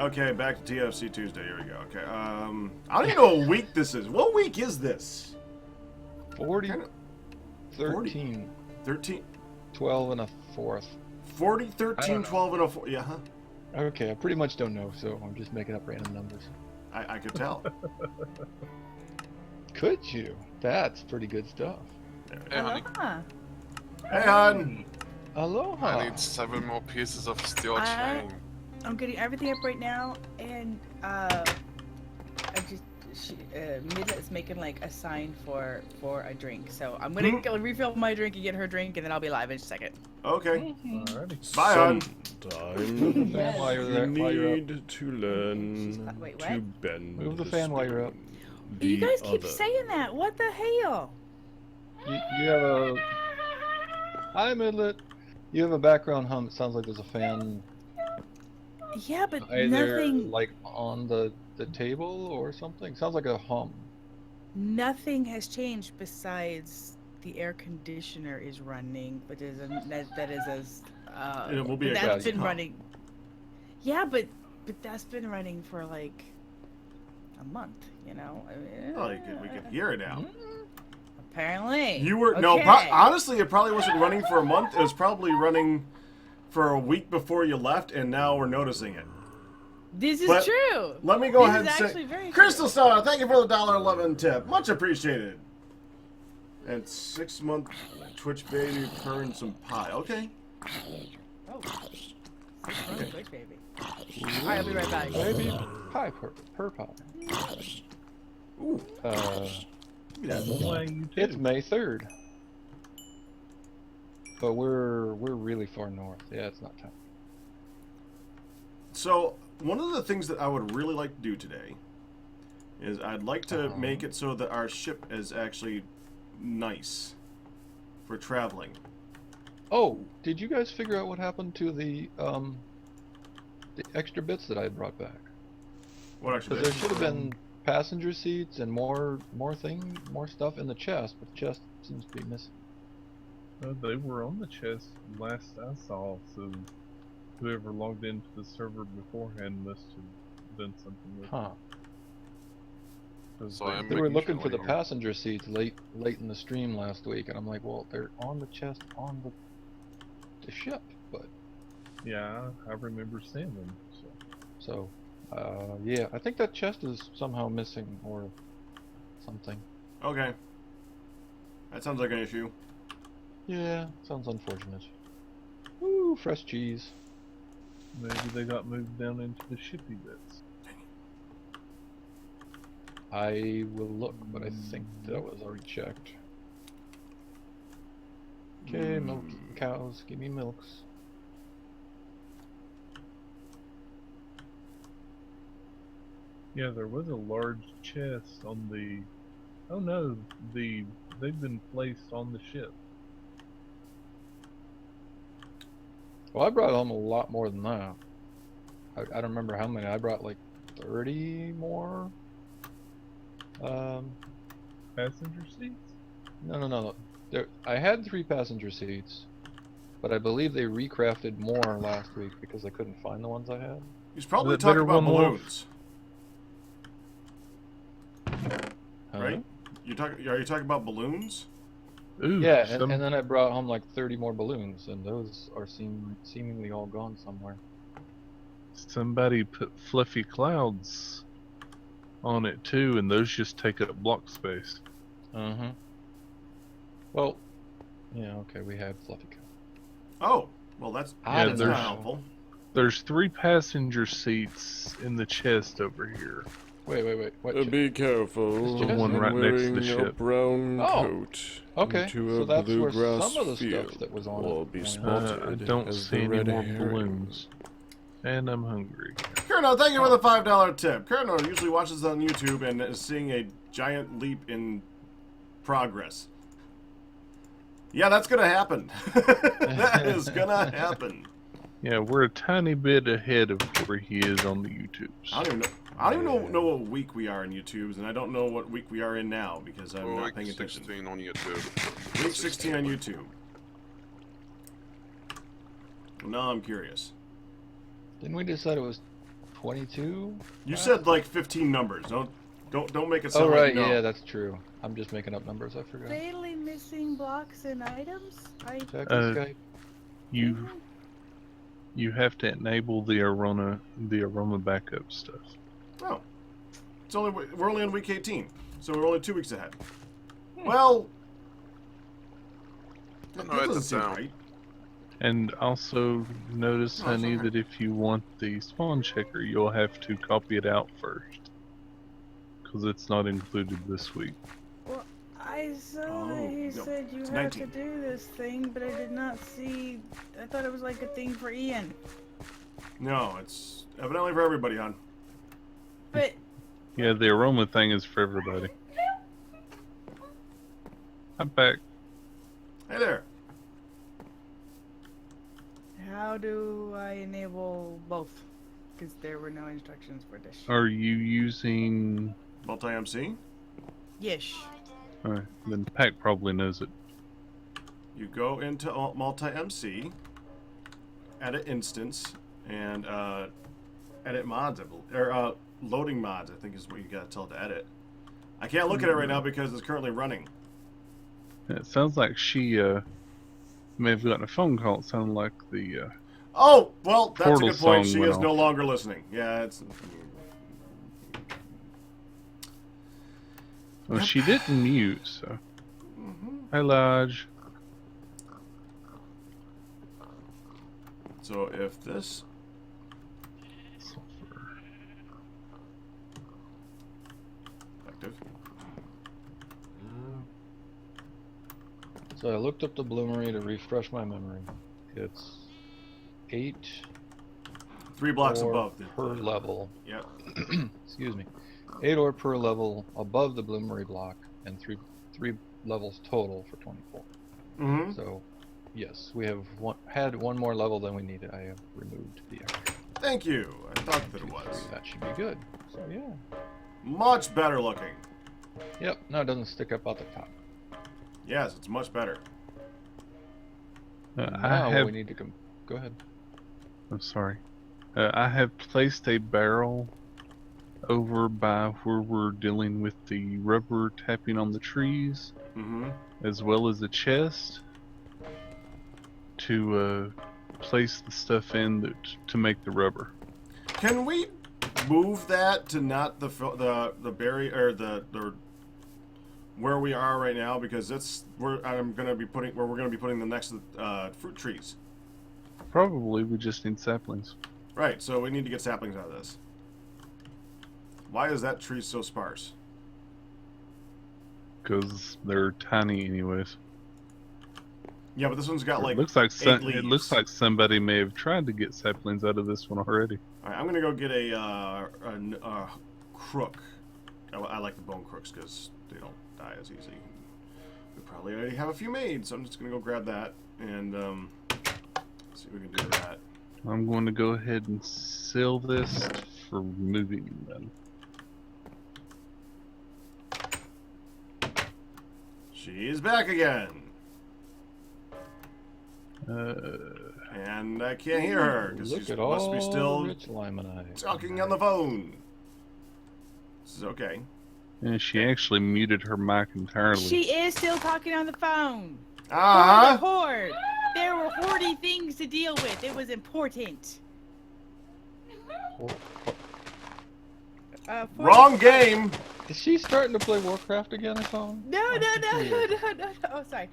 Okay, back to TFC Tuesday. Here we go. Okay. I don't even know what week this is. What week is this? 40, 13, 13, 12 and a fourth. 40, 13, 12, and a 4. Yeah, huh? Okay, I pretty much don't know, so I'm just making up random numbers. I could tell. Could you? That's pretty good stuff. Hey, honey. Aloha. Hey, hon. Aloha. I need 7 more pieces of steel chain. I'm getting everything up right now, and Midla is making like a sign for a drink. So I'm gonna go refill my drink and get her drink, and then I'll be live in a second. Okay. Alrighty. Bye, hon. Fan while you're there, while you're up. to learn Wait, to what? bend. Move the fan while you're up. You the guys keep other. saying that. What the hell? You have a... Hi, Midlet. You have a background hum. It sounds like there's a fan Yeah, but either nothing. like on the table or something. Sounds like a hum. Nothing has changed besides the air conditioner is running, but that is as It will be a that's gas been pump. running. Yeah, but that's been running for like a month, you know. I mean, Oh, we could hear it now. apparently. You were okay. no. Honestly, it probably wasn't running for a month. It was probably running for a week before you left, and now we're noticing it. This is But true. Let me go This ahead is and say, actually very Crystal true. Star, thank you for the $1.11 tip, much appreciated. And 6-month Twitch baby purring some pie. Okay. Oh. Quick, baby. All right, I'll be right back. Maybe pie per pie. Ooh. Give me that. It's May 3rd. But we're really far north. Yeah, it's not time. So one of the things that I would really like to do today is I'd like to make it so that our ship is actually nice for traveling. Oh, did you guys figure out what happened to the extra bits that I had brought back? What actually? Because there should have been passenger seats and more stuff in the chest, but the chest seems to be missing. They were on the chest last I saw, so whoever logged into the server beforehand must have done something with Huh. it. So I'm They were making looking sure for the here. passenger seats late in the stream last week, and I'm like, well, they're on the chest on the ship, but Yeah, I remember seeing them. So. yeah, I think that chest is somehow missing or something. Okay. That sounds like an issue. Yeah, sounds unfortunate. Ooh, fresh cheese. Maybe they got moved down into the shippy bits. I will look, but I think that was already checked. Okay, milk cows, give me milks. Yeah, there was a large chest on the... Oh no, they've been placed on the ship. Well, I brought home a lot more than that. I don't remember how many. I brought like 30 more. Passenger seats? No. I had 3 passenger seats, but I believe they recrafted more last week because I couldn't find the ones I had. He's probably Is it better talking about one more? balloons, right? Are you talking about balloons? Ooh, Yeah, some- and then I brought home like 30 more balloons, and those are seemingly all gone somewhere. somebody put fluffy clouds on it too, and those just take up block space. Uh-huh. Well, yeah, okay, we had fluffy cow. Oh, well that's I didn't not know. helpful. There's 3 passenger seats in the chest over here. Wait. What? Be careful. The one right next to the wearing a ship. brown Oh, coat okay, into so a that's where bluegrass some of the field stuff that was on will it be went. spotted I don't as see the any red more herring. balloons. And I'm hungry. Colonel, thank you for the $5 tip. Colonel usually watches on YouTube and is seeing a giant leap in progress. Yeah, that's gonna happen. That is gonna happen. Yeah, we're a tiny bit ahead of where he is on the YouTubes. I don't even know what week we are in YouTube's, and I don't know what week we are in now because I'm not Week paying attention. 16 on YouTube. Week 16 on YouTube. Well, now I'm curious. Didn't we decide it was 22. You said like 15 numbers. Don't make it sound Oh right, like no. yeah, that's true. I'm just making up numbers. I forgot. Daily missing blocks and items? Check Uh, Skype. You have to enable the aroma backup stuff. Oh, we're only on week 18, so we're only 2 weeks ahead. Well, that No, it doesn't seem doesn't. right. And also notice, Oh, honey, sorry. that if you want the spawn checker, you'll have to copy it out first. Because it's not included this week. Well, I saw Oh, that he no, said you it's have 19. to do this thing, but I did not see. I thought it was like a thing for Ian. No, it's evidently for everybody, hon. But Yeah, the aroma thing is for everybody. I'm back. Hey there. how do I enable both? Because there were no instructions for this. Are you using... Multi-MC. Yes. Alright, then Pack probably knows it. You go into multi-MC, edit instance, and edit mods, I believe. Or loading mods, I think is what you gotta tell it to edit. I can't look at it right now because it's currently running. It sounds like she may have gotten a phone call. It sounded like the... Oh, well, that's a Portal good point. song She went is no off. longer listening. Yeah, it's... Well, she didn't mute, so... Mhm. Hi, Lodge. So if this... Sulfur. Effective. So I looked up the bloomery to refresh my memory. It's 8 3 blocks ore above the... per level. Yep. Excuse me. 8 ore per level above the bloomery block, and three levels total for 24. Mm-hmm. So, yes, we have had one more level than we needed. I have removed the extra. Thank you. I thought that it was. That should be good. So yeah. Much better looking. Yep. No, it doesn't stick up out the top. Yes, it's much better. Now I have... we need to go ahead. I'm sorry. I have placed a barrel over by where we're dealing with the rubber tapping on the trees, Mm-hmm. as well as a chest to place the stuff in to make the rubber. Can we move that to not the berry or the where we are right now, because that's where we're gonna be putting the next fruit trees. Probably we just need saplings. Right. So we need to get saplings out of this. Why is that tree so sparse? Because they're tiny anyways. Yeah, but this one's got like it looks like 8 it looks leaves. like somebody may have tried to get saplings out of this one already. All right, I'm gonna go get a crook. I like the bone crooks because they don't die as easy. We probably already have a few made, so I'm just gonna go grab that and see what we can do with that. I'm going to go ahead and seal this for moving then. She's back again, and I can't hear her because Look she at must all be still rich limonite. talking on the phone. This is okay. And she actually muted her mic entirely. She is still talking on the phone. Uh-huh. Horde. There were hordy things to deal with. It was important. Wrong game. Is she starting to play Warcraft again or something? No. Oh, sorry.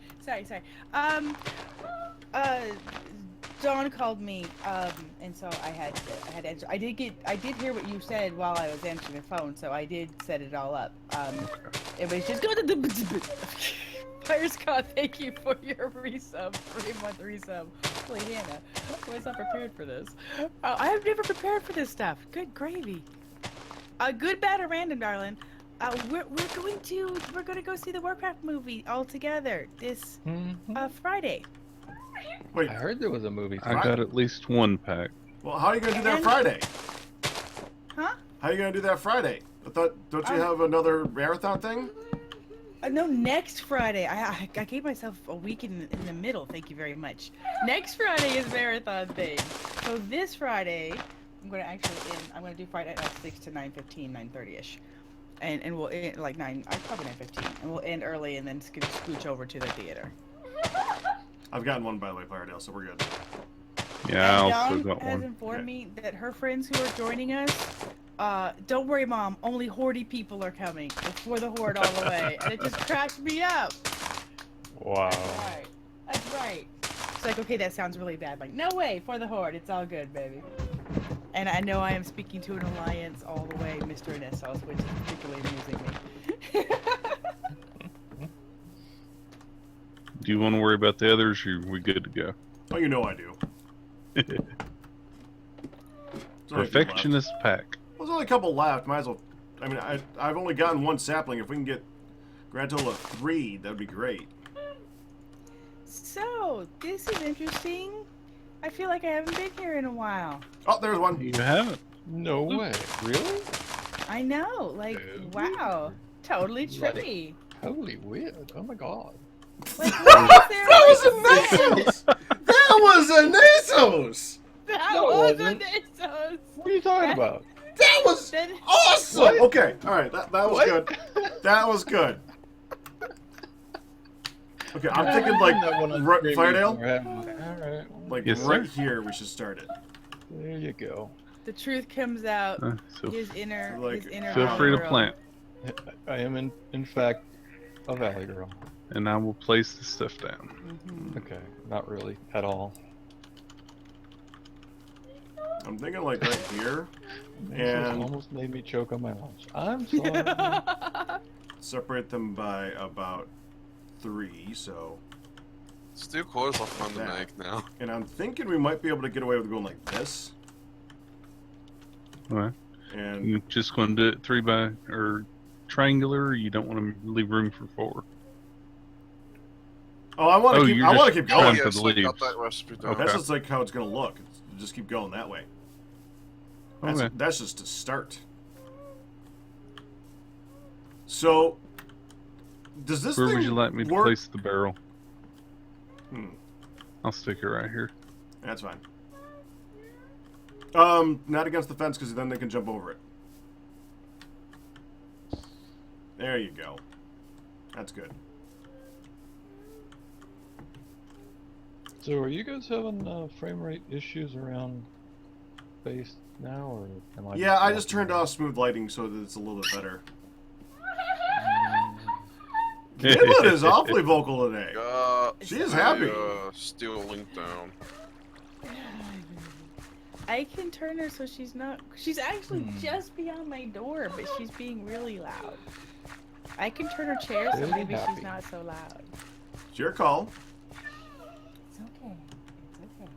Dawn called me, and so I had to answer. I did hear what you said while I was answering the phone, so I did set it all up. It was just going to Fire Scott, thank you for your resub, 3-month resub. Holy Hannah, I was not prepared for this. I have never prepared for this stuff. Good gravy. Good, bad, or random, darling. We're going to go see the Warcraft movie all together this Friday. Wait, I heard there was a movie. I got at least one pack. well, how are you gonna do that And- Friday? Huh? How are you gonna do that Friday? I thought, don't you have another marathon thing? No, next Friday. I gave myself a week in the middle. Thank you very much. Next Friday is marathon thing. So this Friday, I'm gonna do Friday night 6 to 9:15, 9:30ish, and we'll end like 9. Probably 9:15, and we'll end early and then scooch over to the theater. I've gotten one, by the way, Firedale, so we're good. Yeah, I also Dawn got has one. informed me that her friends who are joining us, don't worry, Mom, only Hordy people are coming. It's for the Horde all the way. And it just cracked me up. Wow. That's right. It's like, okay, that sounds really bad. Like, no way, for the Horde. It's all good, baby. And I know I am speaking to an alliance all the way, Mr. Nessos, which is particularly amusing me. Do you want to worry about the others, or are we good to go? Oh, you know I do. There's only a few left. Perfectionist pack. Well, there's only a couple left. Might as well. I mean, I've only gotten one sapling. If we can get grand total of 3, that'd be great. So, this is interesting. I feel like I haven't been here in a while. Oh, there's one. You haven't. No way. Really? I know, like, wow. Totally trippy. Holy weird. Oh my god. Like, what is there? That was a Nasos! That was a Nasos! That No, it was a wasn't. Nasos. What are you talking about? That was That- awesome! What? Okay, alright, that was What? good. That was good. Okay, I'm thinking like That one on right, stream Firedale? Alright. Like Yes, right sir. here we should start it. There you go. The truth comes out. So His inner feel valley free to girl. plant, I am in fact a valley girl. and I will place the stuff down. Mhm. Okay, not really at all. I'm thinking like right here. This And- almost made me choke on my lunch. I'm sorry. Separate them by about 3, so. Steel cores are fun to That. make now. And I'm thinking we might be able to get away with going like this. Alright. And You just going to do it 3 by or triangular, or you don't want to leave room for 4? oh, I want Oh, to keep. you're I want to just keep trying going. for yes, the I got leaves. that recipe down. Okay. That's just like how it's gonna look. Just keep going that way. That's, Okay. that's just a start. So, does this Where thing would you like me to work? place the barrel? Hmm, I'll stick it right here. that's fine. Not against the fence because then they can jump over it. There you go. That's good. So are you guys having frame rate issues around base now, or am I? Yeah, I just turned off smooth lighting so that it's a little bit better. Kayla is awfully vocal today. She is happy. Steel link down. I can turn her so she's not. She's actually just beyond my door, but she's being really loud. I can turn her chair so Really maybe happy. she's not so loud. It's your call. It's okay. It's okay.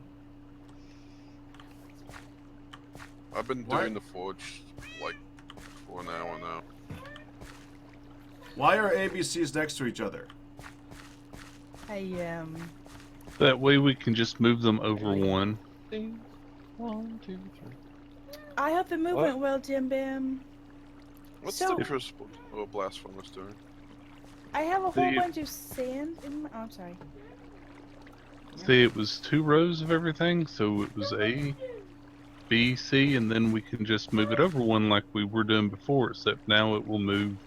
I've been What? doing the forge like for an hour now. Why are ABCs next to each other? I That way we can just move them over one. Ding. 1, 2, 3. I hope the move What? went well, Jim Bam. What's So- the crucible or blast furnace doing? I have a whole The- bunch of sand in my. Oh, I'm sorry. See, it was 2 rows of everything, so it was A, B, C, and then we can just move it over one like we were doing before, except now it will move.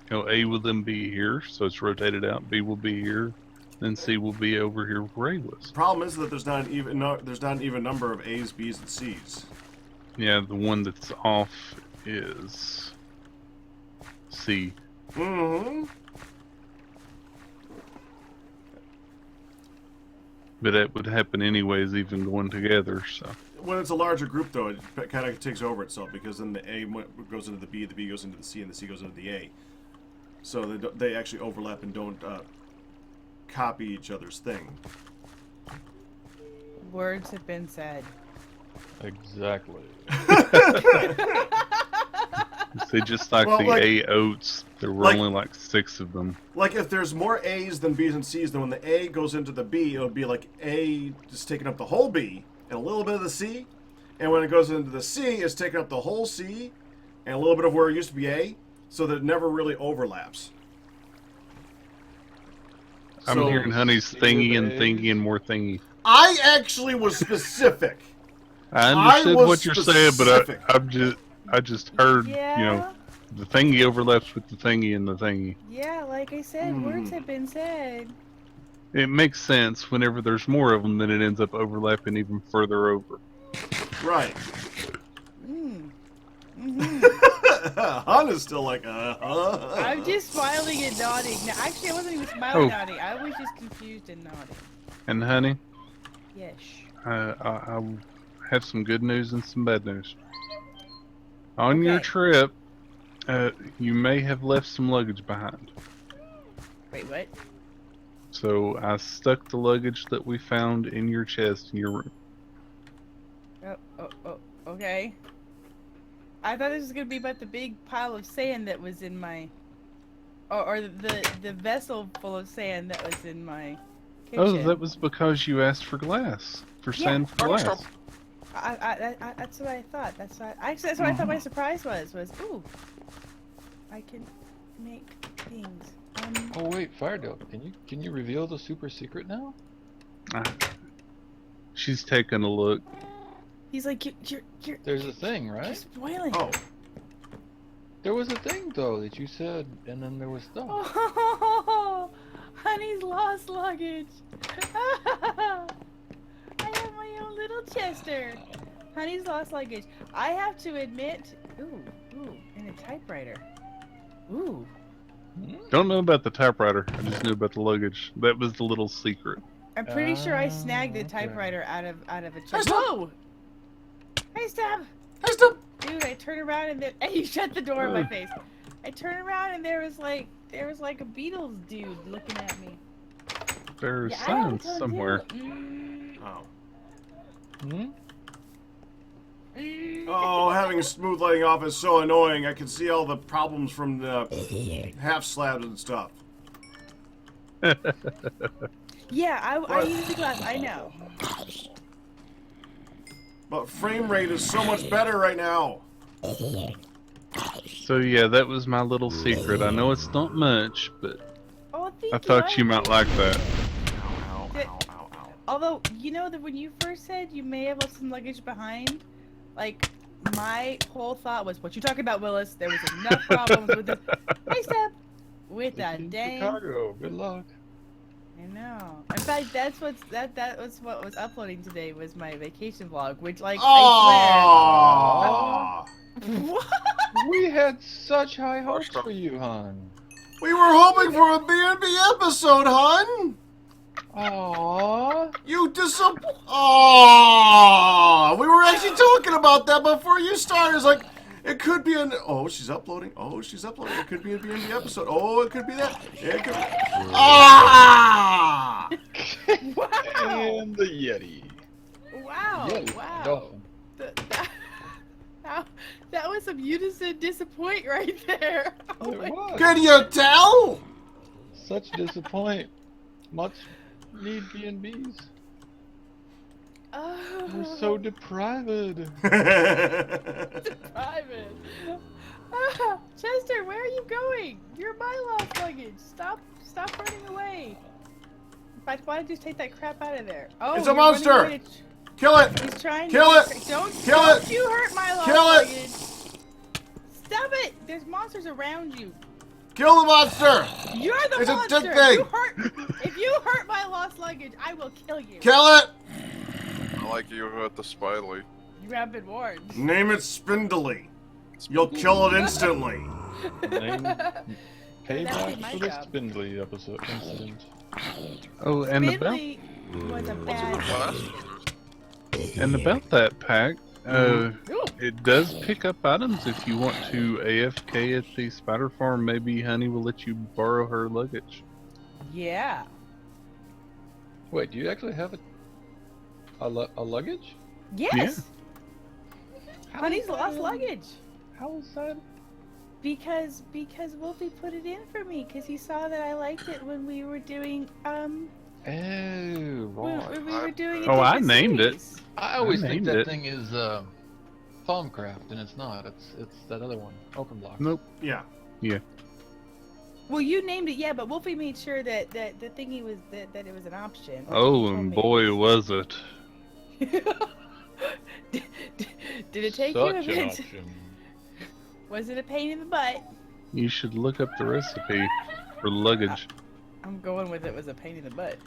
You know, A will then be here, so it's rotated out. B will be here, then C will be over here where A was. Problem is that there's not an even there's not an even number of A's, B's, and C's. Yeah, the one that's off is C. Mm-hmm. But that would happen anyways, even going together, so. When it's a larger group, though, it kind of takes over itself because then the A goes into the B goes into the C, and the C goes into the A. So they actually overlap and don't copy each other's thing. Words have been said. Exactly. See, just like Well, the like- A oats, there were like- only like 6 of them. Like if there's more A's than B's and C's, then when the A goes into the B, it would be like A just taking up the whole B and a little bit of the C, and when it goes into the C, it's taking up the whole C and a little bit of where it used to be A, so that it never really overlaps. I'm So- hearing honey's C thingy with and A. thingy and more thingy. I actually was specific. I understood was what you're saying, but specific. I just heard, Yeah. you know, the thingy overlaps with the thingy and the thingy. Yeah, like I said, words have been said. It makes sense whenever there's more of them, then it ends up overlapping even further over. Right. Mm. Han is still like, I'm just smiling and nodding. No, actually, I wasn't even smiling and nodding. I was just confused and nodding. And honey, Yes. I have some good news and some bad news. On your Okay. trip, you may have left some luggage behind. Wait, what? So I stuck the luggage that we found in your chest in your room. Oh, okay. I thought this was gonna be about the big pile of sand that was in my, or the vessel full of sand that was in my kitchen. Oh, that was because you asked for glass, for sand for glass. That's what I thought. That's what I thought my surprise was. Ooh, I can make things. Oh wait, Firedale, can you reveal the super secret now? She's taking a look. He's like, you're. There's a thing, You're right? spoiling. oh. There was a thing though that you said, and then there was stuff. Oh, honey's lost luggage. I have my own little Chester. Honey's lost luggage. I have to admit. Ooh, and a typewriter. Ooh. Don't know about the typewriter. I just knew about the luggage. That was the little secret. I'm pretty sure I snagged the okay. typewriter out of a chest. Stop. Whoa! Hey, Stab! Hey, stop. Dude, I turned around and and you shut the door in my face. I turned around and there was like a Beatles dude looking at me. There's Yeah, I signs don't somewhere. Oh. Hmm? Oh, having smooth lighting off is so annoying. I can see all the problems from the half slabs and stuff. Yeah, I use the glass. I know. But frame rate is so much better right now. So yeah, that was my little secret. I know it's not much, but Oh, thank I thought you might like that. Ow, Did- ow, ow, ow. Although, you know that when you first said you may have left some luggage behind, like, my whole thought was, what you talking about, Willis? There was enough problems with this. Hey, Step! With that In dang. Chicago. Good luck. I know. In fact, that was what was uploading today was my vacation vlog, which, like, Aww. I swear. What? We had such high hopes for you, hon. We were hoping for a B&B episode, hun. Aww. You Aww. We were actually talking about that before you started. It's like, it could be an... Oh, she's uploading. Oh, she's uploading. It could be a B&B episode. Oh, it could be that. It could be... Ah! Wow! And the Yeti. Wow! Yeti. Wow! Dolphin. That was some unison disappoint right there. Oh It my- was. Can you tell? Such disappoint. Much need B&Bs. We're Oh, so deprived. private. Chester, where are you going? You're my lost luggage. Stop running away. In fact, why don't you just take that crap out of there? Oh, It's a you're running monster. away to- Kill it! He's trying Kill to it. Don't Kill don't it. you hurt my lost Kill it. luggage. Stop it! There's monsters around you. Kill the monster! You're the It's a monster. dick thing. If you hurt my lost luggage, I will kill you. Kill it! I like you hurt the Spiley. You have been warned. Name it Spindly. You'll kill it instantly. Name That would payback be my for the job. Spindly episode incident. Oh, and about Spindly was a bad. that pack, Ooh. it does pick up items if you want to AFK at the spider farm. Maybe Honey will let you borrow her luggage. Yeah. Wait, do you actually have a luggage? Yes. How Honey's is that lost in- luggage. How is that? Because Wolfie put it in for me because he saw that I liked it when we were doing Oh, when right. we were doing. a Oh, I different named it. series. I always think named that it. thing is Thumbcraft, and it's not. It's that other one, Open Block. Nope. Yeah. Well, you named it, yeah, but Wolfie made sure that the thingy was that it was an option. Oh, He told and me. boy was it. Did it take Such you a an bit? option. Was it a pain in the butt? You should look up the recipe for luggage. I'm going with it was a pain in the butt.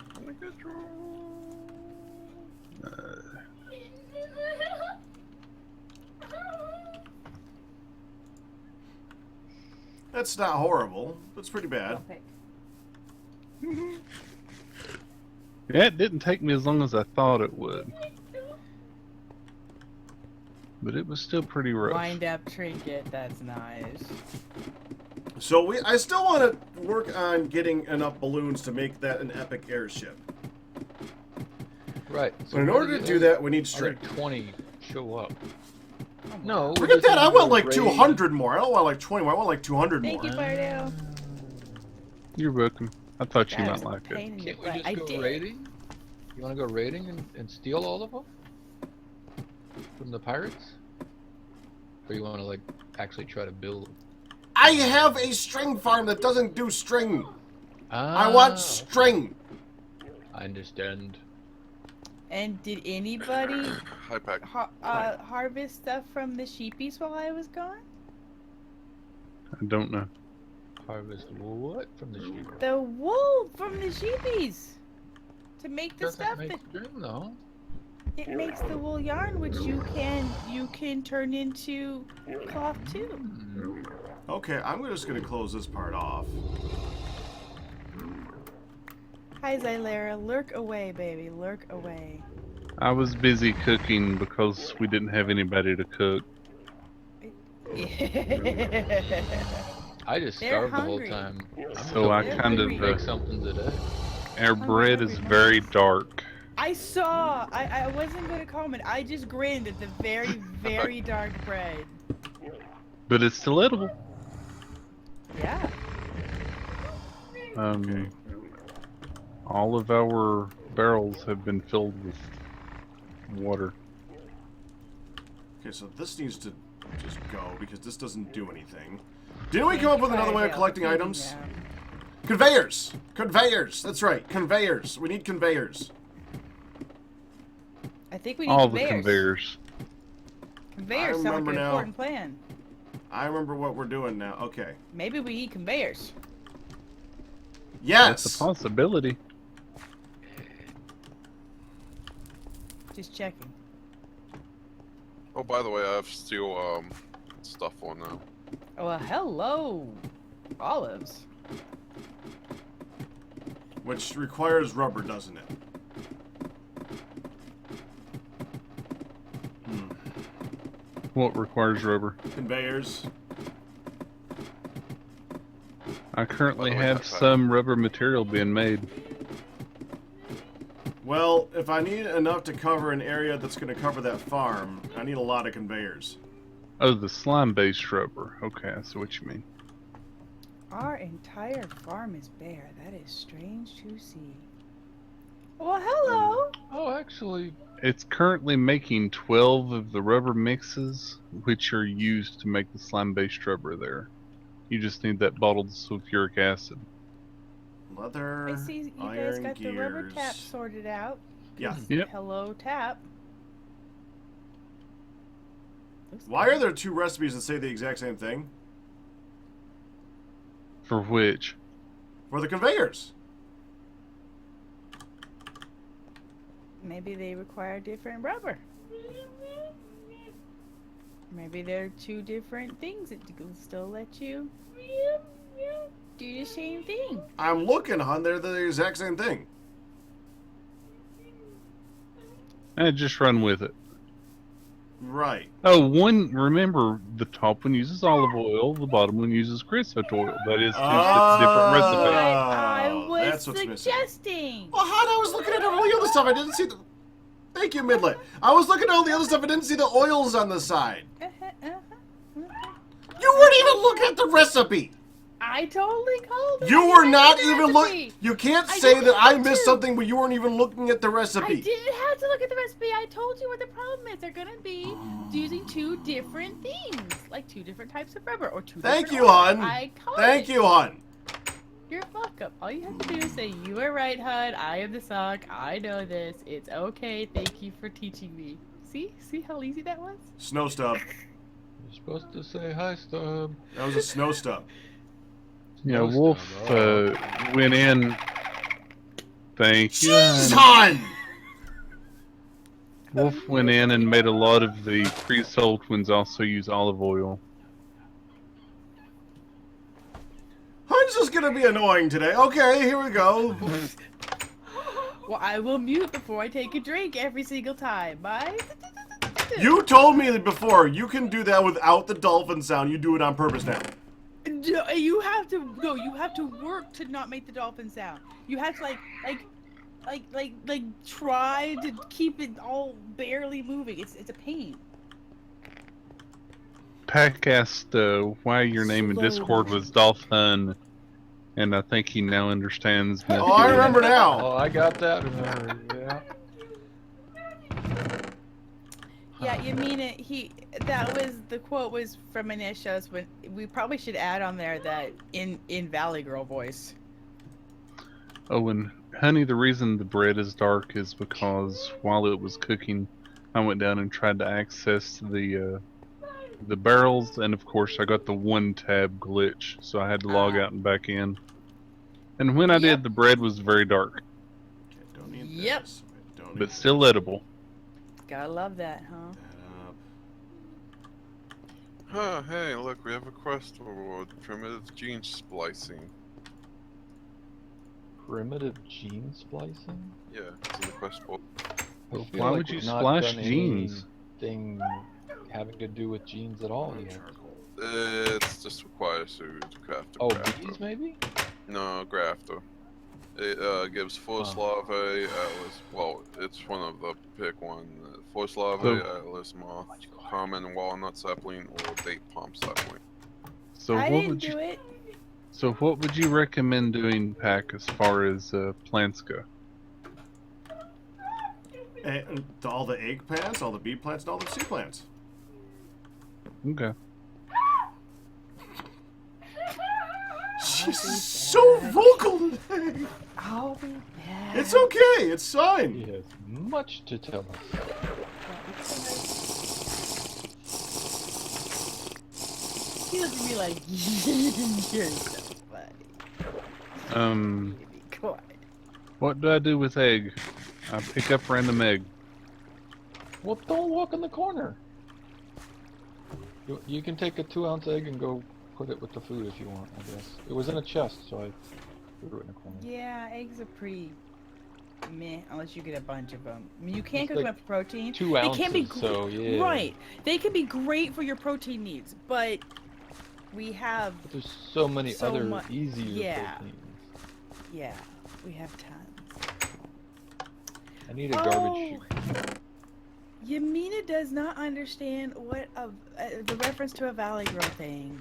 That's not horrible. That's pretty bad. Okay. Yeah, it didn't take me as long as I thought it would. But it was still pretty rough. Wind up trinket, that's nice. So I still want to work on getting enough balloons to make that an epic airship. Right. But in order to do that, we need string. 20 show up. Oh, No. we Forget just that. I need want to like raid. 200 more. I don't want like 20 more. I want like 200 Thank more. you, Bardell. You're welcome. I thought you That might was a like it. pain in the Can't we butt. just I go did. raiding? You want to go raiding and steal all of them? From the pirates? Or you want to, like, actually try to build them? I have a string farm that doesn't do string. I Ah, want string. I understand. And did anybody Hi, Pack. harvest stuff from the sheepies while I was gone? I don't know. Harvest what from the sheep? The wool from the sheepies to make the Doesn't stuff make that string, though. it makes the wool yarn, which you can turn into cloth too. Hmm. Okay, I'm just going to close this part off. Hi Xylara, lurk away, baby, lurk away. I was busy cooking because we didn't have anybody to cook. I just They're starved the whole hungry. time. I'm So I They're kind of, hungry. make something today. our bread is very dark. I saw. I wasn't gonna comment. I just grinned at the very, very dark bread. But it's still edible. Yeah. All of our barrels have been filled with water. Okay, so this needs to just go because this doesn't do anything. Didn't we come up with another way of collecting items? Conveyors! Conveyors! That's right, conveyors. We need conveyors. I think we need All the conveyors. conveyors. Conveyors I sound like remember an now. important plan. I remember what we're doing now. Okay. Maybe we need conveyors. Yes! That's a possibility. Just checking. Oh, by the way, I have steel stuff on now. Oh, well, hello, olives. Which requires rubber, doesn't it? What requires rubber? Conveyors. I currently By the way, have high five. some rubber material being made. Well, if I need enough to cover an area that's going to cover that farm, I need a lot of conveyors. Oh, the slime-based rubber. Okay, I see what you mean. Our entire farm is bare. That is strange to see. Well, hello. Oh, actually, It's currently making 12 of the rubber mixes, which are used to make the slime-based rubber there. You just need that bottled sulfuric acid. Leather, I see you guys iron got the rubber gears. tap sorted out. Yeah. Yep. Hello, tap. Looks Why good. are there two recipes that say the exact same thing? For which? For the conveyors. Maybe they require different rubber. Maybe they're two different things that can still let you do the same thing. I'm looking, hon. They're the exact same thing. Just run with it. Right. Oh, remember, the top one uses olive oil, the bottom one uses creosote oil. That is two different recipes. I Oh, was that's what's missing. suggesting. Well, hon, I was looking at all the other stuff. I didn't see the... Thank you, Midlet. I was looking at all the other stuff. I didn't see the oils on the side. You weren't even looking at the recipe. I totally called it. You I were didn't not have the even recipe. looking. You can't I say didn't that I have missed to. something, but you weren't even looking at the I recipe. didn't have to look at the recipe. I told you what the problem is. They're gonna be using two different things, like two different types of rubber or two. Thank different you, oils. hon. I called Thank it. you, hon. You're welcome. All you have to do is say, "You are right, hon. I am the sock. I know this. It's okay. Thank you for teaching me." See how easy that was? Snow stub. You're supposed to say hi, Stub. That was a snow stub. Yeah, No Wolf stuff. went in. Thank you. Jeez, honey. hon! Wolf went in and made a lot of the pre-sold ones also use olive oil. Hun's just gonna be annoying today. Okay, here we go. Well, I will mute before I take a drink every single time. Bye. You told me before you can do that without the dolphin sound. You do it on purpose now. You have to no. You have to work to not make the dolphin sound. You have to like try to keep it all barely moving. It's a pain. Pack asked why your name in Discord was Dolphin, and I think he now understands. Oh, I remember now. Oh, I got that. Remember, yeah. Yeah, you mean it. That was the quote was from Initios. When we probably should add on there that in Valley Girl voice. Oh, and honey, the reason the bread is dark is because while it was cooking, I went down and tried to access the barrels, and of course I got the one tab glitch, so I had to log out and back in. And when I did, the bread was very dark, Don't need Yep. this. Don't need but still edible. Gotta love that, huh? that up. Hey, look, we have a quest reward. Primitive gene splicing. Primitive gene splicing? Yeah, it's in the quest book. I feel Why like would you we've not splash done genes? anything having to do with genes at all yet. It's just requires you to craft a Oh, grafter. bees maybe? No, grafter. It gives force larvae, atlas. Well, it's one of the pick one. Force larvae, atlas moth, common walnut sapling, or date palm sapling. So I what didn't would do you? it. So what would you recommend doing, Pack, as far as plants go? And all the egg plants, all the bee plants, and all the sea plants. Okay. She's so vocal today. I'll be back. It's okay. It's fine. He has much to tell He looks at me like, you're so funny. Be quiet. What do I do with egg? I pick up random egg. Well, don't walk in the corner. You can take a 2-ounce egg and go put it with the food if you want, I guess. It was in a chest, so I threw it in a corner. Yeah, eggs are pretty meh unless you get a bunch of them. I mean, you can It's cook like them up for protein. 2 They ounces, can be so yeah. right. They can be great for your protein needs, but we have But there's so many So other much- easier yeah. proteins. yeah, we have tons. I need a garbage Oh. chute. Yamina does not understand what the reference to a Valley Girl thing.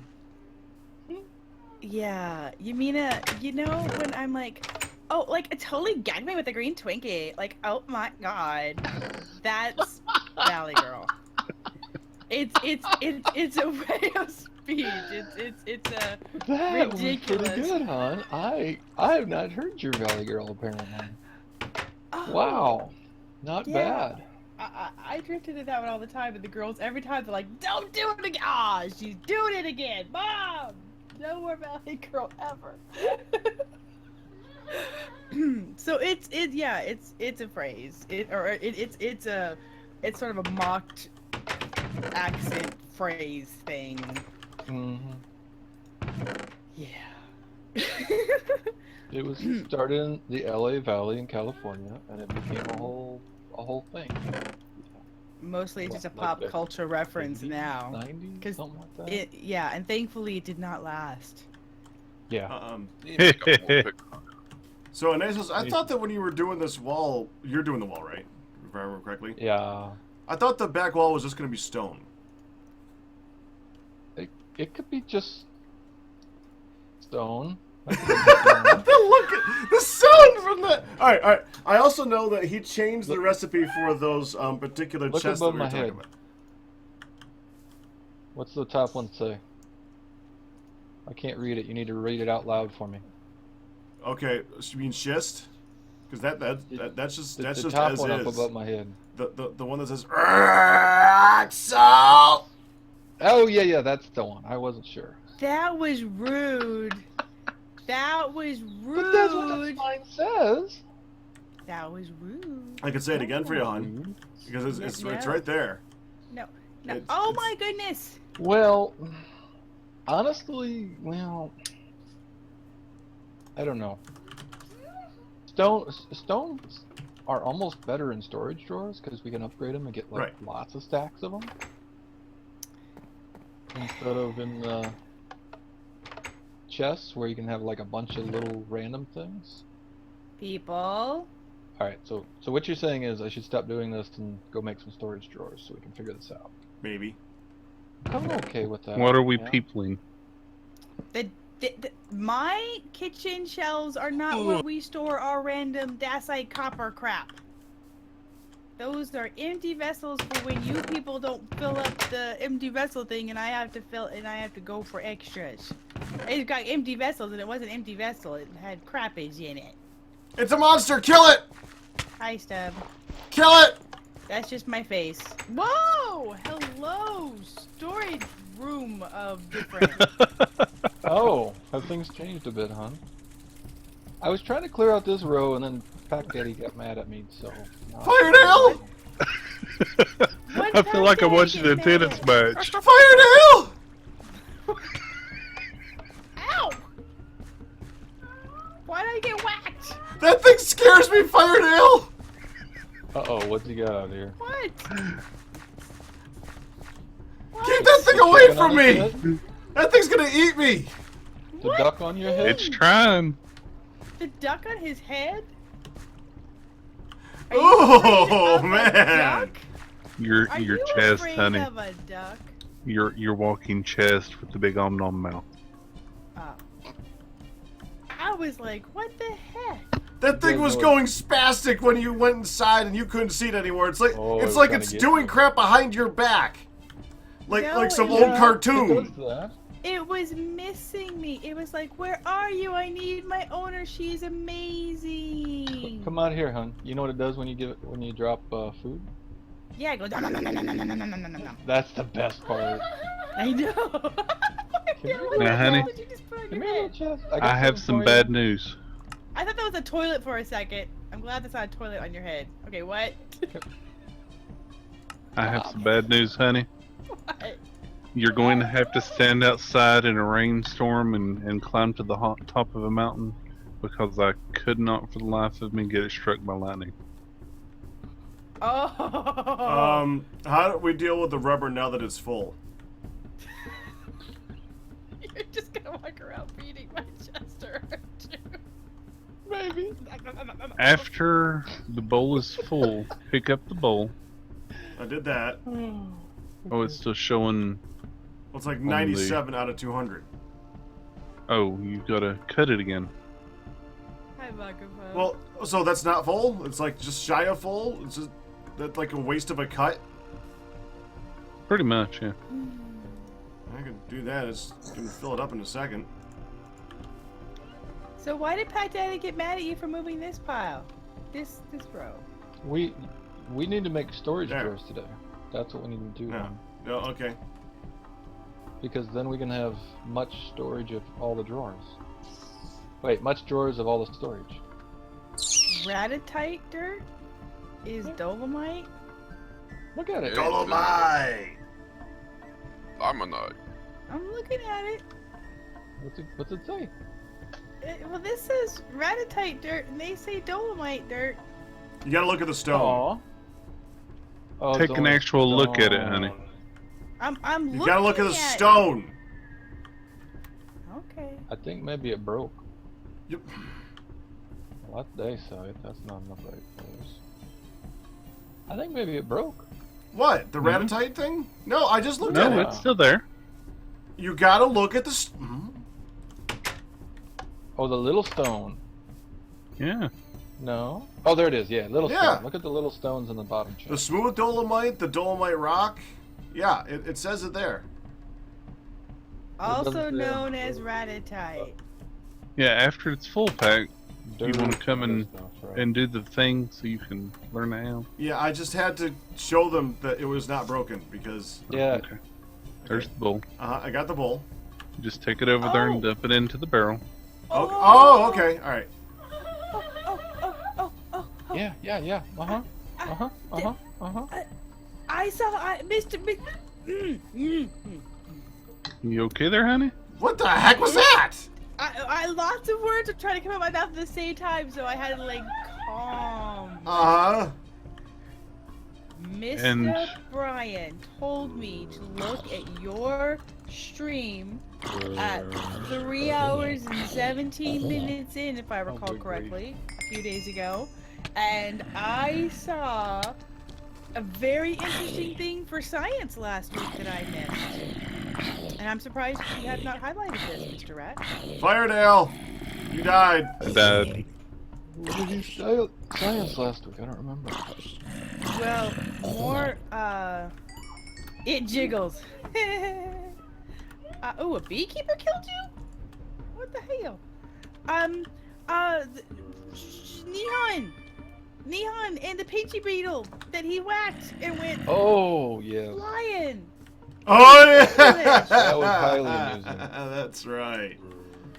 Yeah, Yamina, you know when I'm like, oh, like it totally gagged me with a green Twinkie. Like, oh my god, that's Valley Girl. It's a way of speech. It's a That ridiculous. was pretty good, hon. I have not heard your Valley Girl apparently. Oh, Wow, not Yeah. bad. I drifted to that one all the time, and the girls every time they're like, "Don't do it again!" Ah, she's doing it again, Mom. No more Valley Girl ever. So it's a phrase. It's sort of a mocked accent phrase thing. Mm-hmm. Yeah. It was started in the LA Valley in California, and it became a whole thing. Mostly it's just a Like pop the culture reference 80s, now. 90s, 'Cause something like that. Yeah, and thankfully it did not last. Yeah. You make up more pick. So, Anasis, I thought that when you were doing this wall, you're doing the wall, right? If I remember correctly. Yeah. I thought the back wall was just going to be stone. It could be just stone. Look at the sound from that. All right. I also know that he changed the recipe for those particular Look chests that above we were my talking head. about. What's the top one say? I can't read it. You need to read it out loud for me. Okay, so you mean schist? Because that's just The just top as one up is. above my head. The one that says Axel. Oh yeah, that's the one. I wasn't sure. That was rude. That was rude. But that's what the sign says. That was rude. I could say it again for you, hon, because it's right there. No. It's- My goodness. Well, honestly, I don't know. Stones are almost better in storage drawers because we can upgrade them and get like lots of stacks of them instead of in the chests where you can have like a bunch of little random things. People. Alright, so what you're saying is I should stop doing this and go make some storage drawers so we can figure this out. Maybe. I'm okay with that. What are we yeah. peopling? My kitchen shelves are not where we store our random dacite copper crap. Those are empty vessels for when you people don't fill up the empty vessel thing, and I have to go for extras. It's got empty vessels, and it wasn't an empty vessel. It had crappage in it. It's a monster. Kill it. Hi, Stub. Kill it. That's just my face. Whoa! Hello, storage room of different. Oh, have things changed a bit, huh? I was trying to clear out this row, and then Pack Daddy got mad at me, so... Fire nail! What I feel like I'm Daddy watching a get tennis mad? match. Fire nail! Ow! Why did I get whacked? That thing scares me, Fire nail! Uh-oh, what's he got out here? What? Keep that thing away Chicken from on me! his head? That thing's gonna eat me! The duck on your head? It's trying. The duck on his head? Oh, Are you afraid of a man. duck? Your Are you chest, afraid honey. of a duck? Your walking chest with the big om nom mouth. Oh. I was like, what the heck? That thing was going spastic when you went inside and you couldn't see it anymore. It's like Oh, it's it's like trying it's to get doing you. crap behind your back. Like No, some yeah, old cartoon. It does that. It was missing me. It was like, where are you? I need my owner. She's amazing. Come out here, hon. You know what it does when you drop food? Yeah, I go, no, no, no, no, no, no, no, no, no, no, no. That's the best part. I know. Now, honey, What did you just put on Come your here, head? chest. I got have something some for bad you. news. I thought that was a toilet for a second. I'm glad that's not a toilet on your head. Okay, what? I have some bad news, honey. What? You're going to have to stand outside in a rainstorm and climb to the top of a mountain because I could not for the life of me get it struck by lightning. Oh. How do we deal with the rubber now that it's full? You're just gonna walk around beating my chest, aren't you? Maybe. After the bowl is full, pick up the bowl. I did that. Oh, it's still showing. Well, it's like 97 out of 200. Oh, you gotta cut it again. Hi, microphone. Well, so that's not full? It's like just shy of full? It's just that's like a waste of a cut? Pretty much, yeah. I can do that. It's gonna fill it up in a second. So why did Pat Daddy get mad at you for moving this pile? This row? We need to make storage There. drawers today. That's what we need to do. No. hon. No, okay. Because then we can have much storage of all the drawers. Wait, much drawers of all the storage. Ratatite dirt is dolomite. Look at it. Yeah. Dolomite! Diamondite. I'm looking at it. What's it say? Well, this says ratatite dirt, and they say dolomite dirt. You gotta look at the stone. Aw. Oh, Take it's an only actual look at it, honey. stone. I'm You looking gotta look at the it. stone! Okay. I think maybe it broke. Yep. Well, that's day side. That's not enough right place. I think maybe it broke. What? The ratatite thing? No, I just looked at No, it. it's still there. You gotta look at the Oh, the little stone. Yeah. No. Oh, there it is. Yeah, little Yeah. stone. Look at the little stones in the bottom chest. The smooth dolomite, the dolomite rock. Yeah, it says it there. Also doesn't say- known as ratatite. Yeah, after it's full pack, You want to come other and stuff, right? and do the thing so you can learn how? Yeah, I just had to show them that it was not broken because Yeah. Okay. There's the bowl. I got the bowl. Just take it over there and dump it into the barrel. Oh, okay, all right. Yeah. I saw Mr. You okay there, honey? What the heck was that? I lots of words were trying to come out of my mouth at the same time, so I had to like calm. Mr. And- Brian told me to look at your stream at 3 hours and 17 minutes in, if I recall good correctly, a few days ago, and I saw a very interesting thing for science last week that I missed. And I'm surprised you have not highlighted this, Mr. Rat. Firedale, you died. I died. What did you say? Science last week. I don't remember. Well, more, it jiggles. Oh, a beekeeper killed you? What the hell? Nihon and the Pinchy Beetle that he whacked and went Oh yeah. flying. Oh yeah, That was highly amusing. That's right.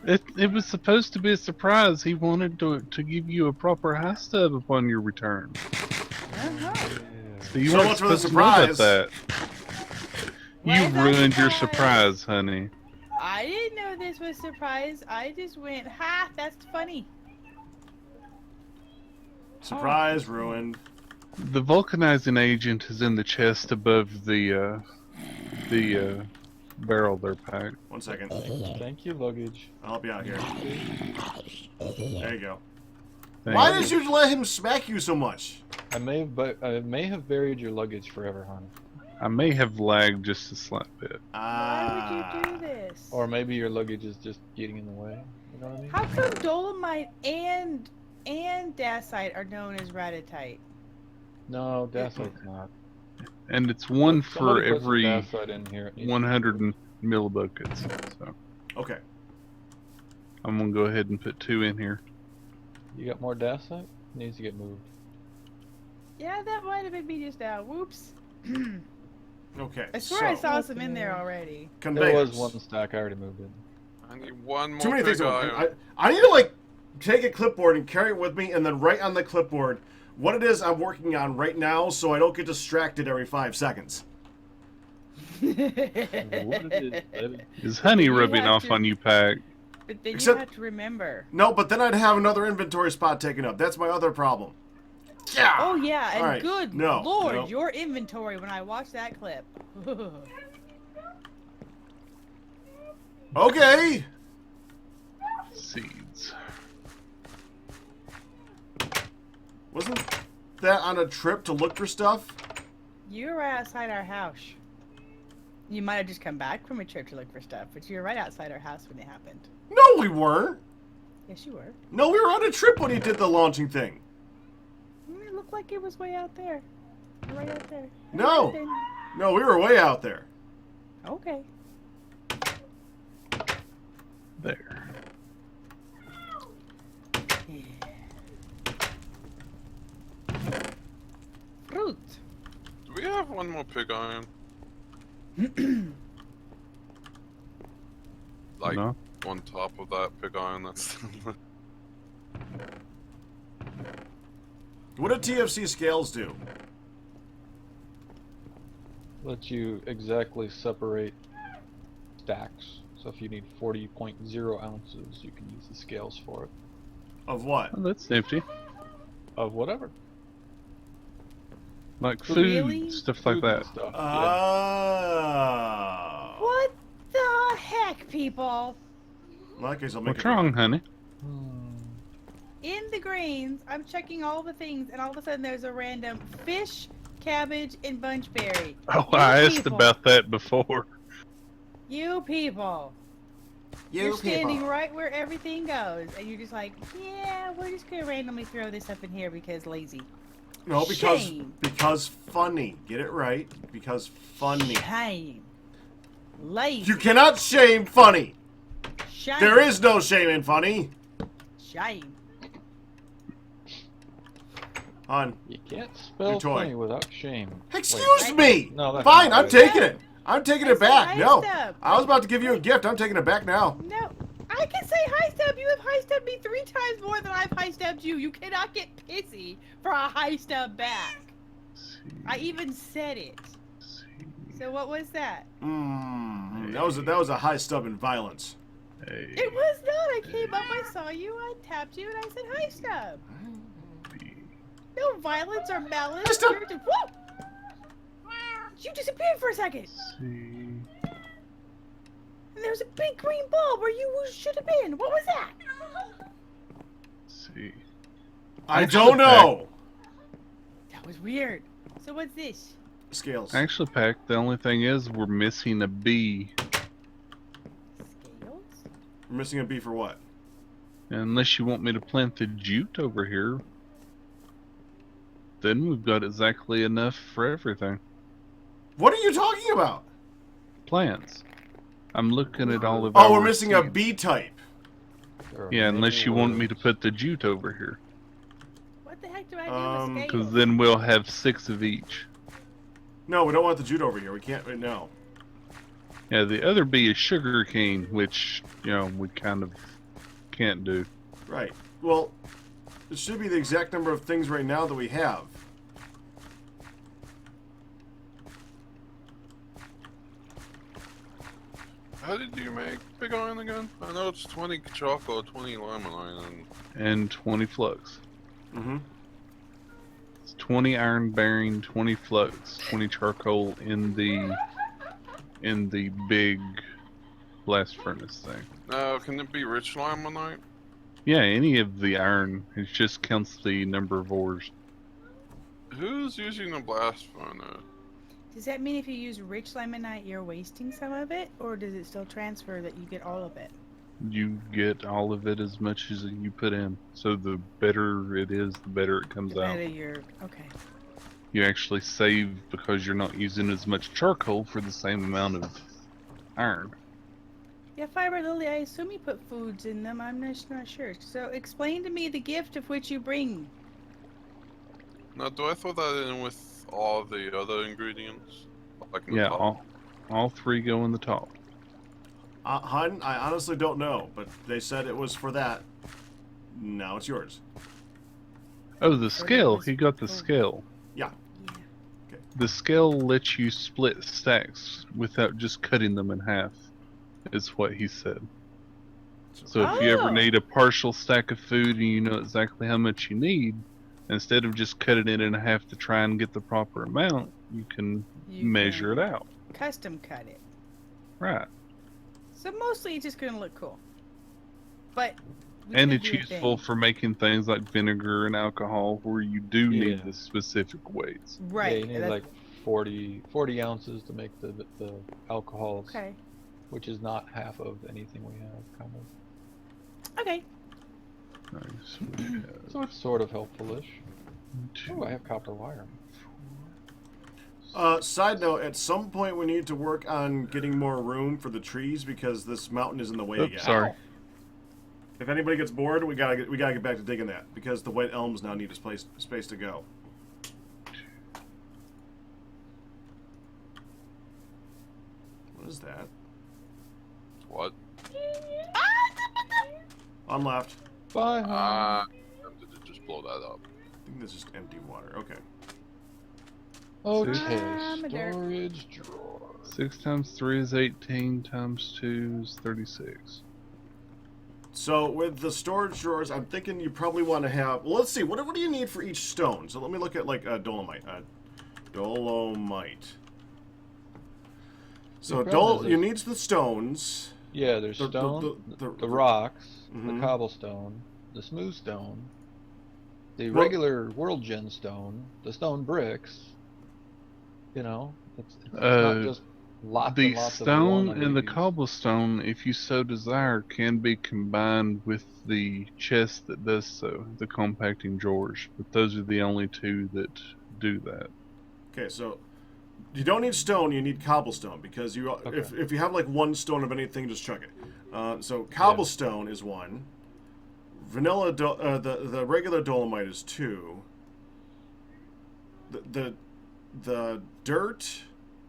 It was supposed to be a surprise. He wanted to give you a proper high stub upon your return. Uh-huh. So you So weren't much for the supposed to know about surprise. that. Why You is that ruined your surprise? surprise, honey. I didn't know this was a surprise. I just went, ha, that's funny. Surprise ruined. The vulcanizing agent is in the chest above the barrel there, Pack. 1 second. Thank you, luggage. I'll help you out here. There you go. Thank Why you. did you let him smack you so much? I may have buried your luggage forever, hon. I may have lagged just a slight bit. Why would you do this? Or maybe your luggage is just getting in the way. You know what I mean? How come dolomite and dacite are known as ratitite? No, dacite's not. And it's one for Somebody put some every dacite in here. It needs to be 100 millibuckets. So Okay. I'm gonna go ahead and put 2 in here. You got more dacite? It needs to get moved. Yeah, that might have been me just now. Whoops. Okay. I swear I so, saw some in there already. There Conveyors. was one stack. I already moved it. I need one more Too many things. pig at once. iron. I need to like take a clipboard and carry it with me, and then write on the clipboard what it is I'm working on right now, so I don't get distracted every 5 seconds. What it is, baby. Is honey You rubbing have off to- on you, Pack? But then Except- you have to remember. No, but then I'd have another inventory spot taken up. That's my other problem. Yeah. Oh yeah, and All right. good No, lord, no. your inventory when I watched that clip. Okay. Seeds. Wasn't that on a trip to look for stuff? You were right outside our house. You might have just come back from a trip to look for stuff, but you were right outside our house when it happened. No, we weren't. Yes, you were. No, we were on a trip when he did the launching thing. It looked like it was way out there. Right out there. No. Then- No, we were way out there. Okay. There. Fruit. Do we have one more pig iron? Like No? on top of that pig iron that's What do TFC scales do? Let you exactly separate stacks. So if you need 40.0 ounces, you can use the scales for it. Of what? Oh, that's nifty. Of whatever. Like food, Really? stuff like Food and that. Stuff. Oh. What the heck, people? In that case, I'll make What's it. wrong, honey? In the greens, I'm checking all the things, and all of a sudden there's a random fish, cabbage, and bunchberry. Oh, You I asked people. about that before. You people. You're standing right where everything goes, and you're just like, yeah, we're just gonna randomly throw this up in here because lazy. No, Shame. because funny. Get it right. Because funny. Shame. Lazy. You cannot shame funny. Shame. There is no shame in funny. Shame. Hon, You can't spell Your toy. funny without shame. Excuse me! No, that's Fine, not I'm right. taking it. I'm taking I it said back. hi No. step. I was about to give you a gift. I'm taking it back now. No, I can say high step. You have high stepped me 3 times more than I've high stepped you. You cannot get pissy for a high step back. I even said it. So what was that? That was a high stub in violence. It was not. I came up, I saw you, I tapped you, and I said hi step. No violence or malice. Hi, step. You're just, whoa! You disappeared for a second. And there's a big green ball where you should have been. What was that? I don't know. That was weird. So what's this? Scales. Actually, Pack, the only thing is we're missing a B. Scales? We're missing a B for what? Unless you want me to plant the jute over here, then we've got exactly enough for everything. What are you talking about? Plants. I'm looking at all of Oh, our we're missing a seeds. B type. There are Yeah, unless many you want me to words. put the jute over here. What the heck do I do with Because scales? then we'll have 6 of each. No, we don't want the jute over here. We can't. No. Yeah, the other B is sugar cane, which, you know, we kind of can't do. Right. Well, it should be the exact number of things right now that we have. How did you make pig iron again? I know it's 20 charcoal, 20 limonite, and And 20 flux. Mm-hmm. It's 20 iron bearing, 20 flux, 20 charcoal in the big blast furnace thing. now can it be rich limonite? Yeah, any of the iron. It just counts the number of ores. Who's using the blast furnace? Does that mean if you use rich limonite, you're wasting some of it? Or does it still transfer that you get all of it? You get all of it as much as you put in. So the better it is, the better it comes The out. better you're... Okay. You actually save because you're not using as much charcoal for the same amount of iron. Yeah, Fiber Lily, I assume you put foods in them. I'm just not sure. So explain to me the gift of which you bring. Now, do I throw that in with all the other ingredients? Like in the Yeah, top? all 3 go in the top. Hun, I honestly don't know, but they said it was for that. Now it's yours. Oh, the scale. was- He got the oh. scale. Yeah. Yeah. The scale lets you split stacks without just cutting them in half, is what he said. So if you ever Oh. need a partial stack of food and you know exactly how much you need, instead of just cutting it in half to try and get the proper amount, you can You measure can it out. Custom cut it. Right. So mostly it's just gonna look cool. But we And could it's do a useful thing. for making things like vinegar and alcohol where you do need Yeah. the specific weights. Right. Yeah, you need that's- like 40 ounces to make the alcohols, Okay. which is not half of anything we have, kind of. Okay. Nice. We have So it's sort of helpful-ish. 2, Oh, I have copper wire. Side note, at some point we need to work on getting more room for the trees because this mountain is in the way again. Oops, sorry. If anybody gets bored, we gotta get back to digging that because the white elms now need a space to go. What is that? What? On left. Bye. I'm tempted to just blow that up. I think this is just empty water. Okay. Okay, I'm a dirt. storage drawer. 6 times 3 is 18, times 2 is 36. So with the storage drawers, I'm thinking you probably want to have. Well, let's see. What do you need for each stone? So let me look at like dolomite. Dolomite. So The problem is you need the stones. Yeah, there's The- the- stone, the- the rocks, Mhm. the cobblestone, the smooth stone, the Well- regular world gen stone, the stone bricks. You know, it's not just lots The and lots of stone one of and the these. cobblestone, if you so desire, can be combined with the chest that does so, the compacting drawers. But those are the only 2 that do that. Okay, so you don't need stone. You need cobblestone because you if you have like one stone of anything, just chuck it. So cobblestone is 1. Vanilla the regular dolomite is 2. the dirt,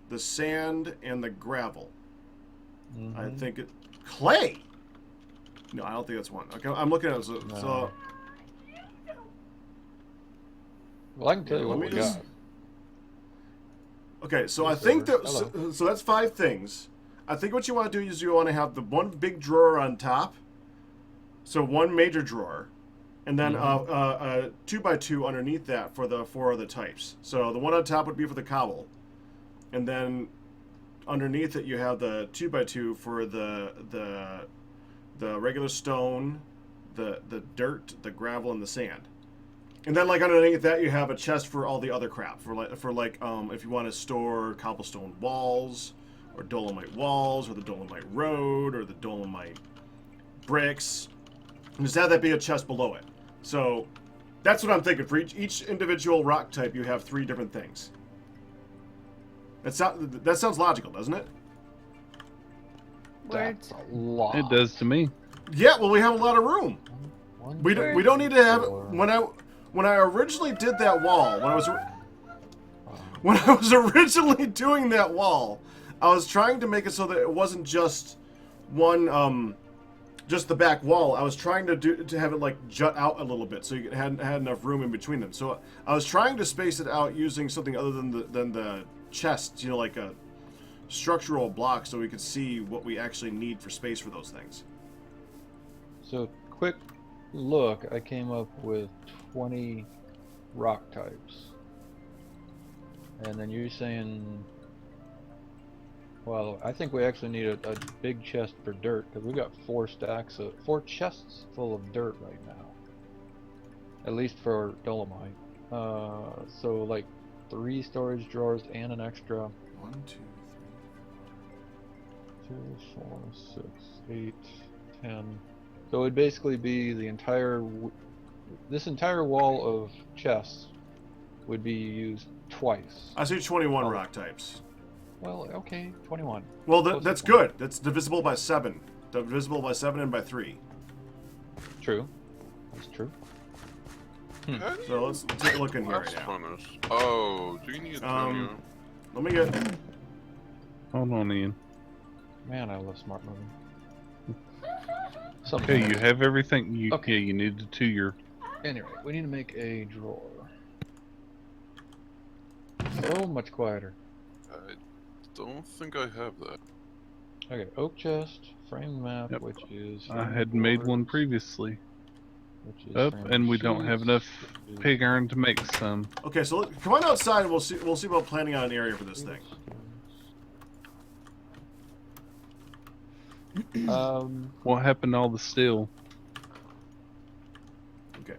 the sand, and the gravel. I think it clay. No, I don't think that's one. Okay, I'm looking at it. So well, I can tell you let what me we just- got. okay, so I Yes, think sir. that so that's 5 things. I think what you want to do is you want to have the one big drawer on top, so one major drawer, and then a 2x2 underneath that for the 4 other types. So the one on top would be for the cobble, and then underneath it you have the 2x2 for the regular stone, the dirt, the gravel, and the sand. And then, like, underneath that, you have a chest for all the other crap. For like, if you want to store cobblestone walls, or dolomite walls, or the dolomite road, or the dolomite bricks, and just have that be a chest below it. So that's what I'm thinking. For each individual rock type, you have 3 different things. That sounds logical, doesn't it? Words. That's a lot. It does to me. Yeah. Well, we have a lot of room. One, We two, don't need to have four. when I originally did that wall, when I was originally doing that wall, I was trying to make it so that it wasn't just one just the back wall. I was trying to have it like jut out a little bit so you had enough room in between them. So I was trying to space it out using something other than the chest, you know, like a structural block, so we could see what we actually need for space for those things. So, quick look, I came up with 20 rock types. And then you're saying, well, I think we actually need a big chest for dirt, because we got 4 chests full of dirt right now. At least for dolomite. So like 3 storage drawers and an extra 1, 2, 2, 4, 6, 8, 10. So it'd basically be the entire, this entire wall of chests would be used twice. I see 21 Oh. rock types. Well, okay, 21. Well, Close to that's 20. good. That's divisible by 7. Divisible by 7 and by 3. True. That's true. How do you So let's take a look in here right blast now. hunters? Oh, do you need Antonio? Let me get. Hold on, Ian. Man, I love smart moving. Okay, you have everything. Okay. Yeah, you need the 2 year. Anyway, we need to make a drawer. So much quieter. I don't think I have that. Okay, oak chest, frame map, Yep. which is. I frame had made one boards, previously. which is Up, frame and we don't have sheets, enough which is pig iron to make some. Okay, so come on outside and we'll see about planning on an area for this thing. Um, What happened to all the steel? Okay.